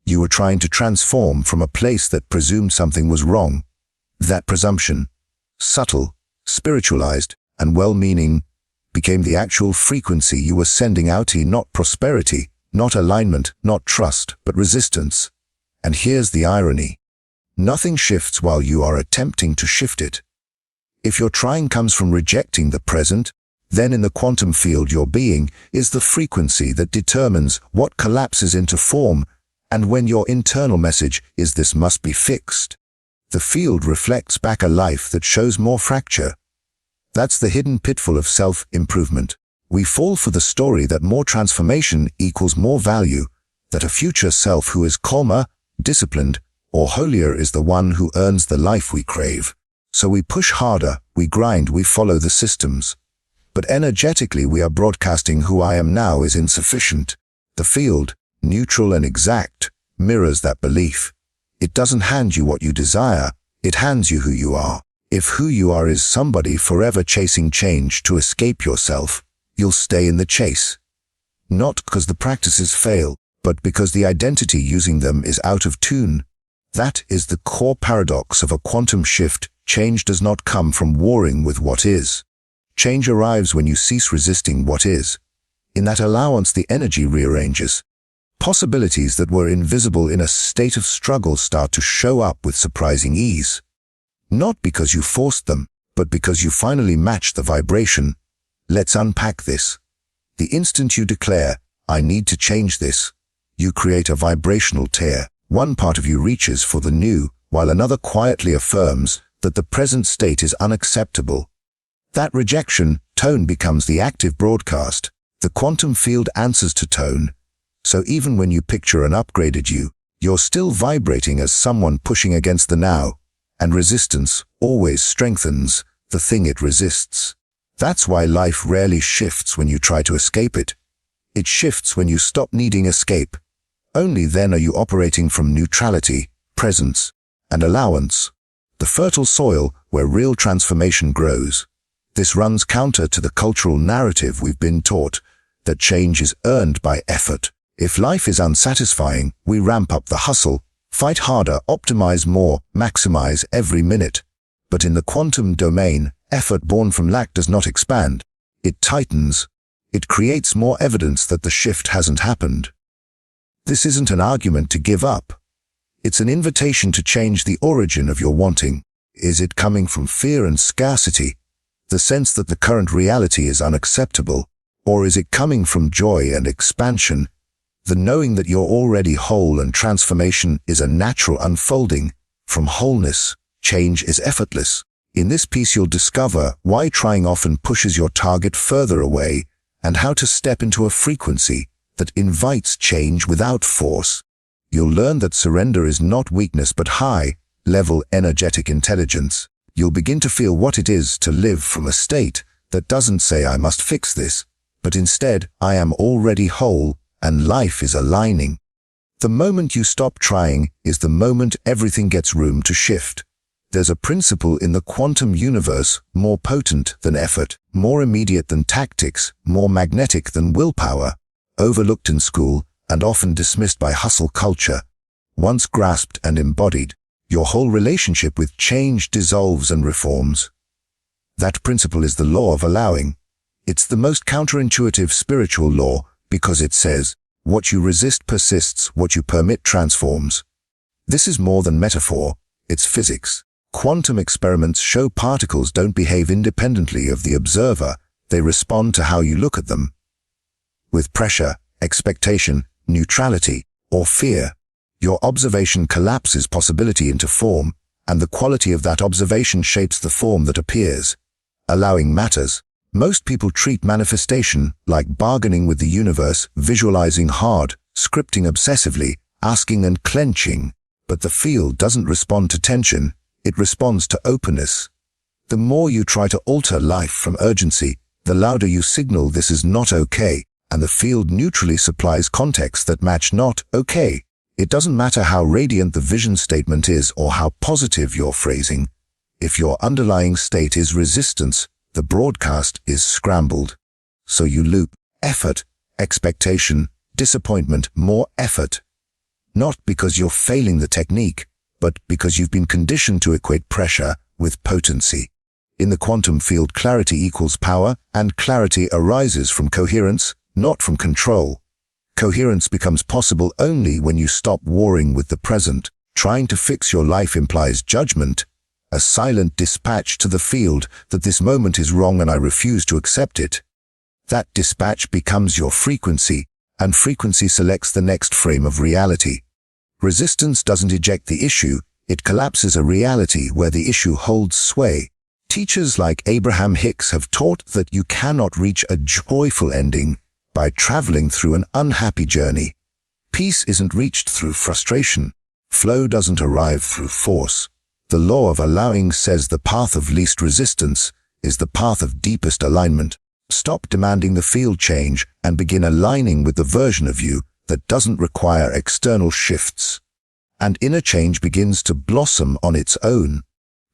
You were trying to transform from a place that presumed something was wrong. That presumption, subtle, spiritualized, and well-meaning, became the actual frequency you were sending out, not prosperity, not alignment, not trust, but resistance. And here's the irony. Nothing shifts while you are attempting to shift it. If your trying comes from rejecting the present, then in the quantum field your being is the frequency that determines what collapses into form, and when your internal message is "this must be fixed," the field reflects back a life that shows more fracture. That's the hidden pitfall of self-improvement. We fall for the story that more transformation equals more value, that a future self who is calmer, disciplined, or holier is the one who earns the life we crave. So we push harder, we grind, we follow the systems. But energetically we are broadcasting "who I am now is insufficient." The field, neutral and exact, mirrors that belief. It doesn't hand you what you desire, it hands you who you are. If who you are is somebody forever chasing change to escape yourself, you'll stay in the chase. Not because the practices fail, but because the identity using them is out of tune. That is the core paradox of a quantum shift. Change does not come from warring with what is. Change arrives when you cease resisting what is. In that allowance, the energy rearranges. Possibilities that were invisible in a state of struggle start to show up with surprising ease. Not because you forced them, but because you finally matched the vibration. Let's unpack this. The instant you declare, "I need to change this," you create a vibrational tear. One part of you reaches for the new, while another quietly affirms that the present state is unacceptable. That rejection, tone, becomes the active broadcast. The quantum field answers to tone. So even when you picture an upgraded you, you're still vibrating as someone pushing against the now. And resistance always strengthens the thing it resists. That's why life rarely shifts when you try to escape it. It shifts when you stop needing escape. Only then are you operating from neutrality, presence, and allowance. The fertile soil where real transformation grows. This runs counter to the cultural narrative we've been taught, that change is earned by effort. If life is unsatisfying, we ramp up the hustle, fight harder, optimize more, maximize every minute. But in the quantum domain, effort born from lack does not expand. It tightens. It creates more evidence that the shift hasn't happened. This isn't an argument to give up. It's an invitation to change the origin of your wanting. Is it coming from fear and scarcity, the sense that the current reality is unacceptable? Or is it coming from joy and expansion, the knowing that you're already whole and transformation is a natural unfolding? From wholeness, change is effortless. In this piece you'll discover why trying often pushes your target further away, and how to step into a frequency that invites change without force. You'll learn that surrender is not weakness but high-level energetic intelligence. You'll begin to feel what it is to live from a state that doesn't say "I must fix this," but instead "I am already whole and life is aligning." The moment you stop trying is the moment everything gets room to shift. There's a principle in the quantum universe more potent than effort, more immediate than tactics, more magnetic than willpower, overlooked in school and often dismissed by hustle culture. Once grasped and embodied, your whole relationship with change dissolves and reforms. That principle is the law of allowing. It's the most counterintuitive spiritual law because it says, what you resist persists, what you permit transforms. This is more than metaphor, it's physics. Quantum experiments show particles don't behave independently of the observer, they respond to how you look at them. With pressure, expectation, neutrality, or fear, your observation collapses possibility into form, and the quality of that observation shapes the form that appears. Allowing matters. Most people treat manifestation like bargaining with the universe, visualizing hard, scripting obsessively, asking and clenching. But the field doesn't respond to tension, it responds to openness. The more you try to alter life from urgency, the louder you signal this is not okay, and the field neutrally supplies context that match not okay. It doesn't matter how radiant the vision statement is or how positive your phrasing. If your underlying state is resistance, the broadcast is scrambled. So you loop effort, expectation, disappointment, more effort. not because you're failing the technique, but because you've been conditioned to equate pressure with potency. In the quantum field, clarity equals power, and clarity arises from coherence, not from control. Coherence becomes possible only when you stop warring with the present. Trying to fix your life implies judgment, a silent dispatch to the field that this moment is wrong and I refuse to accept it. That dispatch becomes your frequency, and frequency selects the next frame of reality. Resistance doesn't eject the issue, it collapses a reality where the issue holds sway. Teachers like Abraham Hicks have taught that you cannot reach a joyful ending by traveling through an unhappy journey. Peace isn't reached through frustration. Flow doesn't arrive through force. The law of allowing says the path of least resistance is the path of deepest alignment. Stop demanding the field change and begin aligning with the version of you that doesn't require external shifts. And inner change begins to blossom on its own.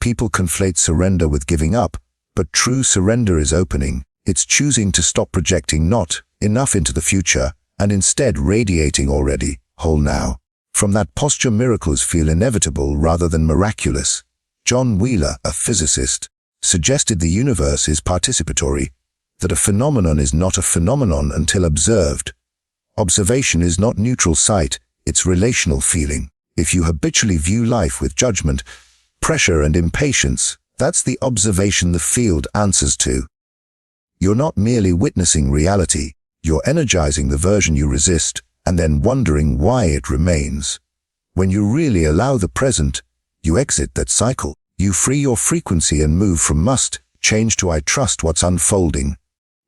People conflate surrender with giving up, but true surrender is opening. It's choosing to stop projecting not enough into the future and instead radiating already, whole now. From that posture, miracles feel inevitable rather than miraculous. John Wheeler, a physicist, suggested the universe is participatory, that a phenomenon is not a phenomenon until observed. Observation is not neutral sight, it's relational feeling. If you habitually view life with judgment, pressure and impatience, that's the observation the field answers to. You're not merely witnessing reality, you're energizing the version you resist, and then wondering why it remains. When you really allow the present, you exit that cycle. You free your frequency and move from must, change to I trust what's unfolding.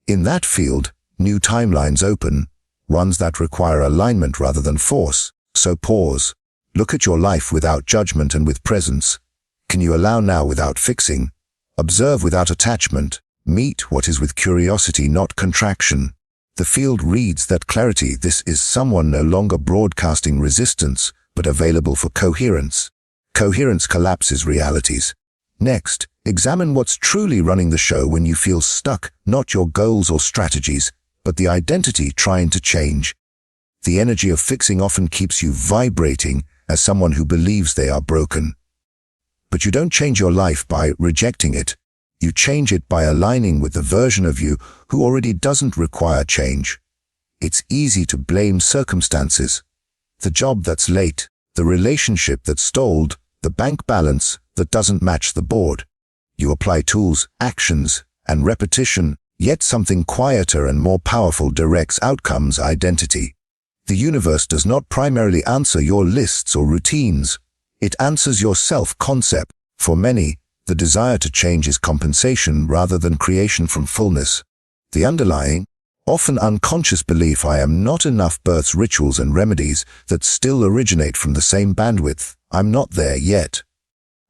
In that field, new timelines open, ones that require alignment rather than force. So pause. Look at your life without judgment and with presence. Can you allow now without fixing? Observe without attachment. Meet what is with curiosity, not contraction. The field reads that clarity. This is someone no longer broadcasting resistance, but available for coherence. Coherence collapses realities. Next, examine what's truly running the show when you feel stuck, not your goals or strategies, but the identity trying to change. The energy of fixing often keeps you vibrating as someone who believes they are broken. But you don't change your life by rejecting it. You change it by aligning with the version of you who already doesn't require change. It's easy to blame circumstances. The job that's late, the relationship that's stalled, the bank balance that doesn't match the board. You apply tools, actions, and repetition, yet something quieter and more powerful directs outcomes: identity. The universe does not primarily answer your lists or routines. It answers your self-concept. For many, the desire to change is compensation rather than creation from fullness. The underlying, often unconscious belief I am not enough births rituals and remedies that still originate from the same bandwidth. I'm not there yet.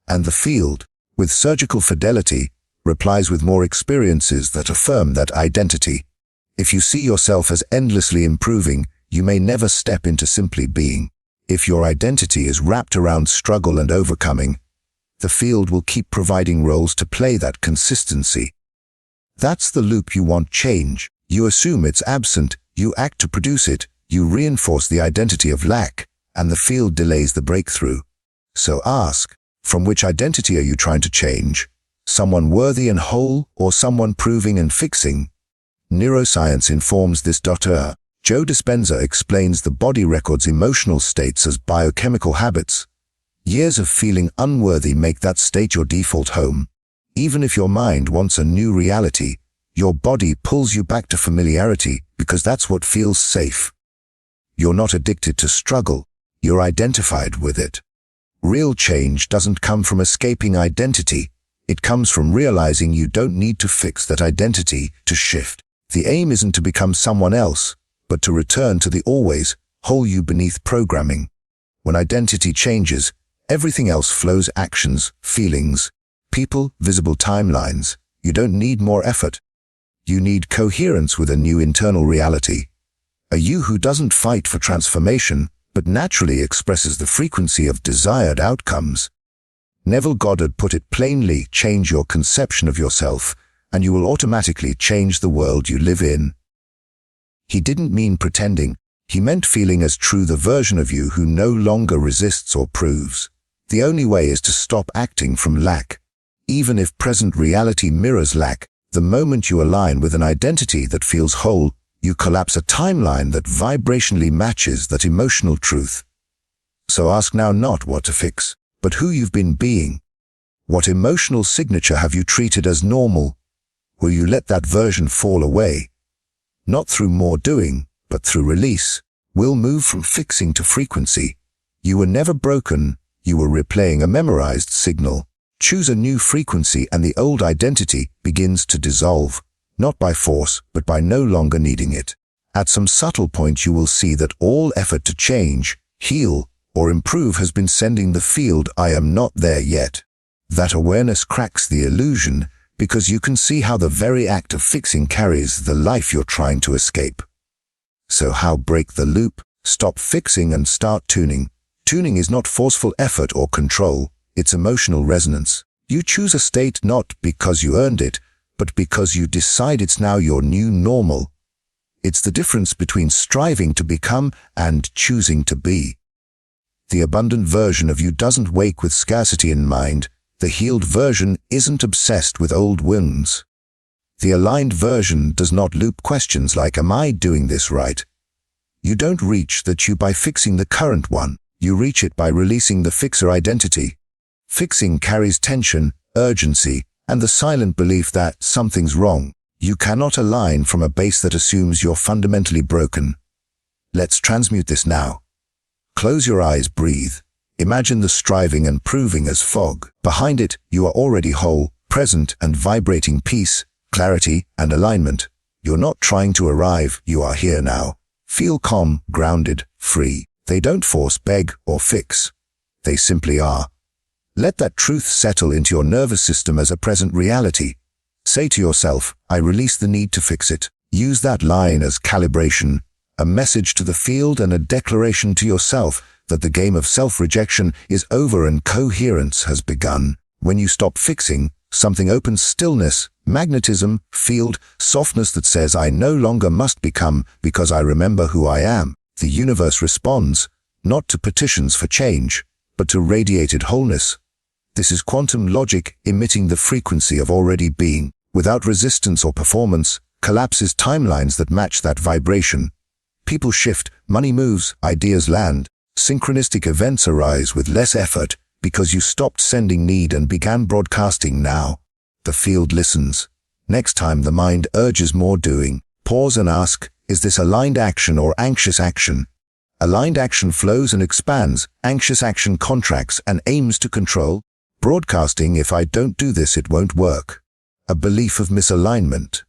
And the field, with surgical fidelity, replies with more experiences that affirm that identity. If you see yourself as endlessly improving, you may never step into simply being. If your identity is wrapped around struggle and overcoming, the field will keep providing roles to play that consistency. That's the loop you want change. You assume it's absent, you act to produce it, you reinforce the identity of lack, and the field delays the breakthrough. So ask, from which identity are you trying to change? Someone worthy and whole, or someone proving and fixing? Neuroscience informs this. Joe Dispenza explains the body records emotional states as biochemical habits. Years of feeling unworthy make that state your default home. Even if your mind wants a new reality, your body pulls you back to familiarity because that's what feels safe. You're not addicted to struggle, you're identified with it. Real change doesn't come from escaping identity. It comes from realizing you don't need to fix that identity to shift. The aim isn't to become someone else, but to return to the always whole you beneath programming. When identity changes, everything else flows: actions, feelings, people, visible timelines. You don't need more effort. You need coherence with a new internal reality. A you who doesn't fight for transformation, but naturally expresses the frequency of desired outcomes. Neville Goddard put it plainly: change your conception of yourself, and you will automatically change the world you live in. He didn't mean pretending, He meant feeling as true the version of you who no longer resists or proves. The only way is to stop acting from lack. Even if present reality mirrors lack, the moment you align with an identity that feels whole, you collapse a timeline that vibrationally matches that emotional truth. So ask now not what to fix, but who you've been being. What emotional signature have you treated as normal? Will you let that version fall away? Not through more doing, but through release. We'll move from fixing to frequency. You were never broken, you were replaying a memorized signal. Choose a new frequency and the old identity begins to dissolve, not by force, but by no longer needing it. At some subtle point you will see that all effort to change, heal, or improve has been sending the field "I am not there yet." That awareness cracks the illusion because you can see how the very act of fixing carries the life you're trying to escape. So how break the loop? Stop fixing and start tuning. Tuning is not forceful effort or control, it's emotional resonance. You choose a state not because you earned it, but because you decide it's now your new normal. It's the difference between striving to become and choosing to be. The abundant version of you doesn't wake with scarcity in mind. The healed version isn't obsessed with old wounds. The aligned version does not loop questions like, am I doing this right? You don't reach that you by fixing the current one. You reach it by releasing the fixer identity. Fixing carries tension, urgency, and the silent belief that something's wrong. You cannot align from a base that assumes you're fundamentally broken. Let's transmute this now. Close your eyes, breathe. Imagine the striving and proving as fog. Behind it, you are already whole, present and vibrating peace, clarity and alignment. You're not trying to arrive, you are here now. Feel calm, grounded, free. They don't force, beg, or fix. They simply are. Let that truth settle into your nervous system as a present reality. Say to yourself, I release the need to fix it. Use that line as calibration, a message to the field and a declaration to yourself that the game of self-rejection is over and coherence has begun. When you stop fixing, something opens: stillness, magnetism, field, softness that says I no longer must become because I remember who I am. The universe responds, not to petitions for change, but to radiated wholeness. This is quantum logic emitting the frequency of already being. Without resistance or performance, collapses timelines that match that vibration. People shift, money moves, ideas land. Synchronistic events arise with less effort because you stopped sending need and began broadcasting now. The field listens. Next time the mind urges more doing, pause and ask, is this aligned action or anxious action? Aligned action flows and expands, anxious action contracts and aims to control. Broadcasting, if I don't do this, it won't work. A belief of misalignment.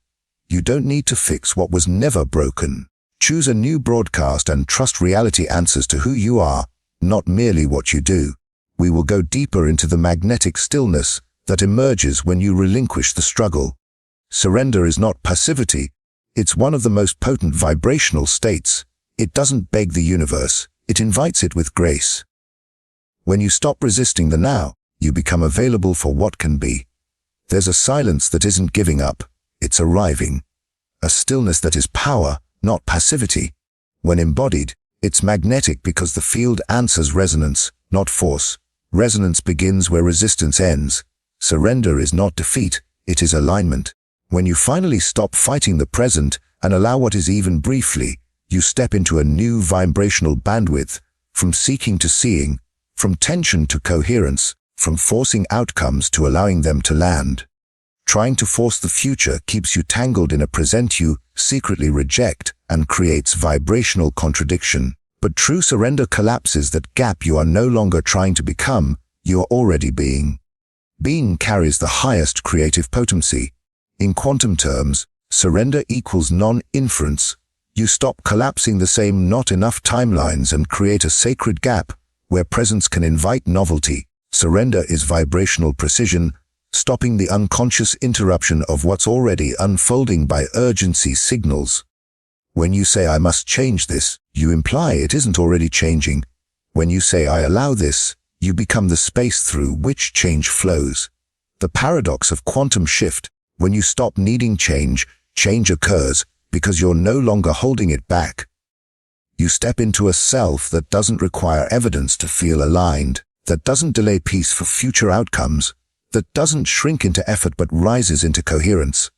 You don't need to fix what was never broken. Choose a new broadcast and trust reality answers to who you are, not merely what you do. We will go deeper into the magnetic stillness that emerges when you relinquish the struggle. Surrender is not passivity. It's one of the most potent vibrational states. It doesn't beg the universe, it invites it with grace. When you stop resisting the now, you become available for what can be. There's a silence that isn't giving up, it's arriving. A stillness that is power, not passivity. When embodied, it's magnetic because the field answers resonance, not force. Resonance begins where resistance ends. Surrender is not defeat, it is alignment. When you finally stop fighting the present and allow what is even briefly, you step into a new vibrational bandwidth, from seeking to seeing, from tension to coherence, from forcing outcomes to allowing them to land. Trying to force the future keeps you tangled in a present you secretly reject and creates vibrational contradiction. But true surrender collapses that gap. You are no longer trying to become, you are already being. Being carries the highest creative potency. In quantum terms, surrender equals non-inference. You stop collapsing the same not enough timelines and create a sacred gap where presence can invite novelty. Surrender is vibrational precision, stopping the unconscious interruption of what's already unfolding by urgency signals. When you say I must change this, you imply it isn't already changing. When you say I allow this, you become the space through which change flows. The paradox of quantum shift: when you stop needing change, change occurs because you're no longer holding it back. You step into a self that doesn't require evidence to feel aligned, that doesn't delay peace for future outcomes, that doesn't shrink into effort but rises into coherence.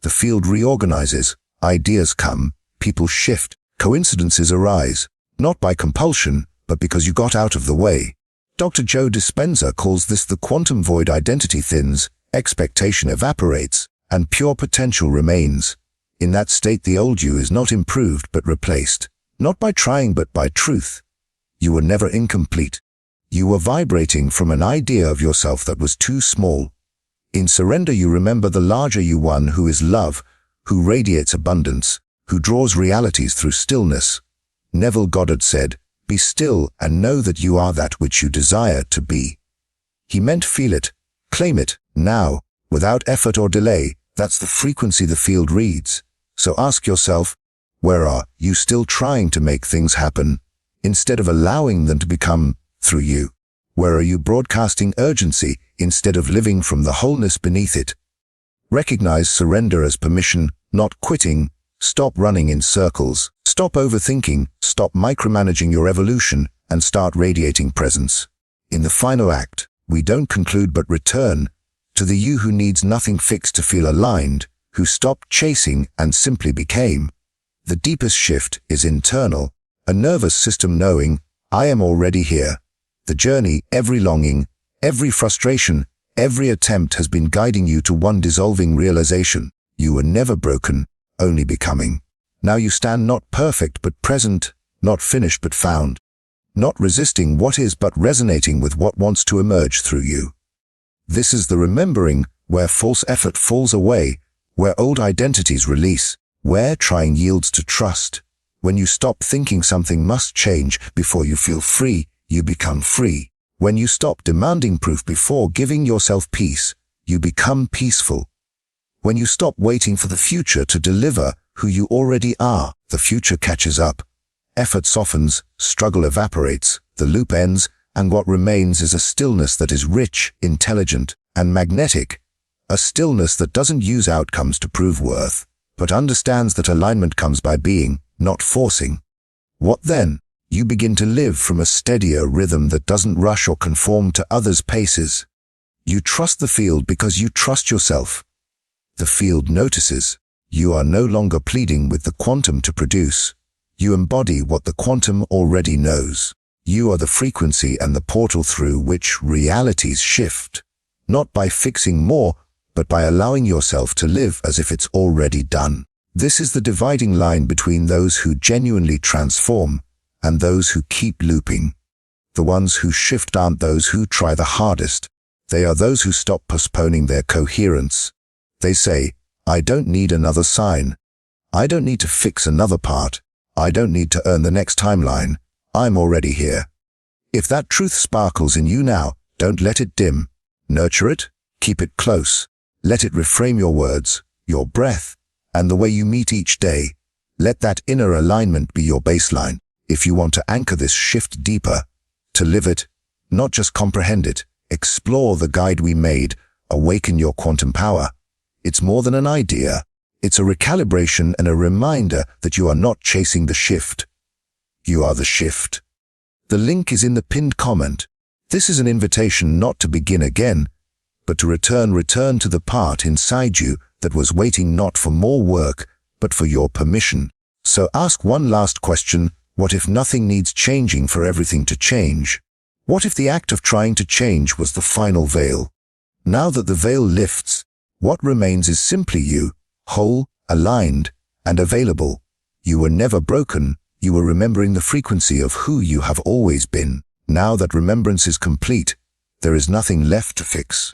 The field reorganizes, ideas come, people shift, coincidences arise, not by compulsion, but because you got out of the way. Dr. Joe Dispenza calls this the quantum void. Identity thins, expectation evaporates, and pure potential remains. In that state, the old you is not improved but replaced, not by trying but by truth. You were never incomplete. You were vibrating from an idea of yourself that was too small. In surrender you remember the larger you, one who is love, who radiates abundance, who draws realities through stillness. Neville Goddard said, "Be still and know that you are that which you desire to be." He meant feel it, claim it, now, without effort or delay. That's the frequency the field reads. So ask yourself, where are you still trying to make things happen, instead of allowing them to become through you? Where are you broadcasting urgency instead of living from the wholeness beneath it? Recognize surrender as permission, not quitting. Stop running in circles. Stop overthinking. Stop micromanaging your evolution and start radiating presence. In the final act, we don't conclude but return to the you who needs nothing fixed to feel aligned, who stopped chasing and simply became. The deepest shift is internal, a nervous system knowing, I am already here. The journey, every longing, every frustration, every attempt has been guiding you to one dissolving realization. You were never broken, only becoming. Now you stand not perfect but present, not finished but found, not resisting what is but resonating with what wants to emerge through you. This is the remembering where false effort falls away, where old identities release, where trying yields to trust. When you stop thinking something must change before you feel free, you become free. When you stop demanding proof before giving yourself peace, you become peaceful. When you stop waiting for the future to deliver who you already are, the future catches up. Effort softens, struggle evaporates, the loop ends, and what remains is a stillness that is rich, intelligent, and magnetic. A stillness that doesn't use outcomes to prove worth, but understands that alignment comes by being, not forcing. What then? You begin to live from a steadier rhythm that doesn't rush or conform to others' paces. You trust the field because you trust yourself. The field notices. You are no longer pleading with the quantum to produce. You embody what the quantum already knows. You are the frequency and the portal through which realities shift. Not by fixing more, but by allowing yourself to live as if it's already done. This is the dividing line between those who genuinely transform and those who keep looping. The ones who shift aren't those who try the hardest. They are those who stop postponing their coherence. They say, I don't need another sign. I don't need to fix another part. I don't need to earn the next timeline. I'm already here. If that truth sparkles in you now, don't let it dim. Nurture it, keep it close. Let it reframe your words, your breath, and the way you meet each day. Let that inner alignment be your baseline. If you want to anchor this shift deeper, to live it, not just comprehend it, explore the guide we made, Awaken Your Quantum Power. It's more than an idea. It's a recalibration and a reminder that you are not chasing the shift. You are the shift. The link is in the pinned comment. This is an invitation not to begin again, but to return to the part inside you that was waiting not for more work, but for your permission. So ask one last question. What if nothing needs changing for everything to change? What if the act of trying to change was the final veil? Now that the veil lifts, what remains is simply you, whole, aligned, and available. You were never broken. You were remembering the frequency of who you have always been. Now that remembrance is complete, there is nothing left to fix.